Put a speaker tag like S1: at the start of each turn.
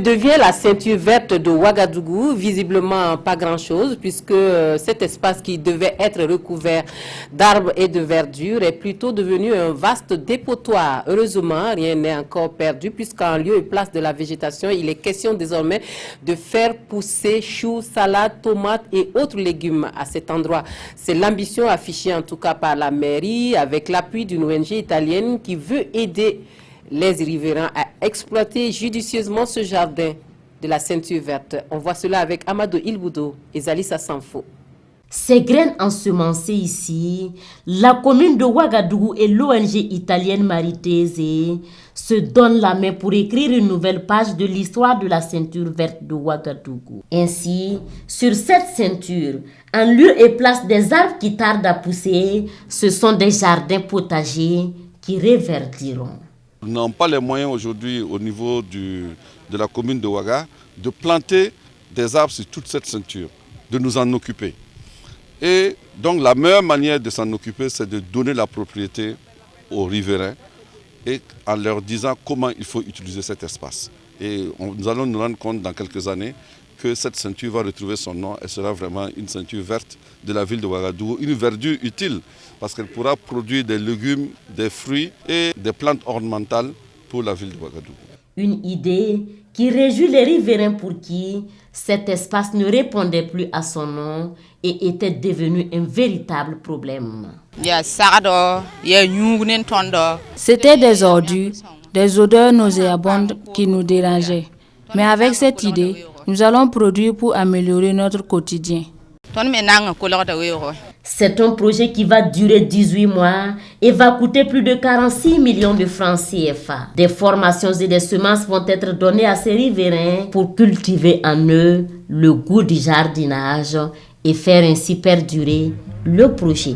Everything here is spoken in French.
S1: Devient la ceinture verte de Ouagadougou, visiblement pas grand-chose, puisque cet espace qui devait être recouvert d'arbres et de verdure est plutôt devenu un vaste dépotoir. Heureusement, rien n'est encore perdu, puisqu'en lieu et place de la végétation, il est question désormais de faire pousser choux, salades, tomates et autres légumes à cet endroit. C'est l'ambition affichée en tout cas par la mairie, avec l'appui d'une ONG italienne qui veut aider les riverains à exploiter judicieusement ce jardin de la ceinture verte. On voit cela avec Amadou Ilboudo et Zalissa Sanfo.
S2: Ces graines ensemencées ici, la commune de Ouagadougou et l'ONG italienne Maritese se donnent la main pour écrire une nouvelle page de l'histoire de la ceinture verte de Ouagadougou. Ainsi, sur cette ceinture, en lieu et place des arbres qui tardent à pousser, ce sont des jardins potagers qui reverdiront.
S3: Nous n'avons pas les moyens aujourd'hui au niveau de la commune de Ouaga de planter des arbres sur toute cette ceinture, de nous en occuper. Et donc la meilleure manière de s'en occuper, c'est de donner la propriété aux riverains et en leur disant comment il faut utiliser cet espace. Et nous allons nous rendre compte dans quelques années que cette ceinture va retrouver son nom et sera vraiment une ceinture verte de la ville de Ouagadougou, une verdure utile parce qu'elle pourra produire des légumes, des fruits et des plantes ornementales pour la ville de Ouagadougou.
S2: Une idée qui réjouit les riverains pour qui cet espace ne répondait plus à son nom et était devenu un véritable problème.
S4: C'était des ordures, des odeurs nauséabondes qui nous dérangeaient. Mais avec cette idée, nous allons produire pour améliorer notre quotidien.
S2: C'est un projet qui va durer 18 mois et va coûter plus de 46 millions de francs CFA. Des formations et des semences vont être données à ces riverains pour cultiver en eux le goût du jardinage et faire ainsi perdurer le projet.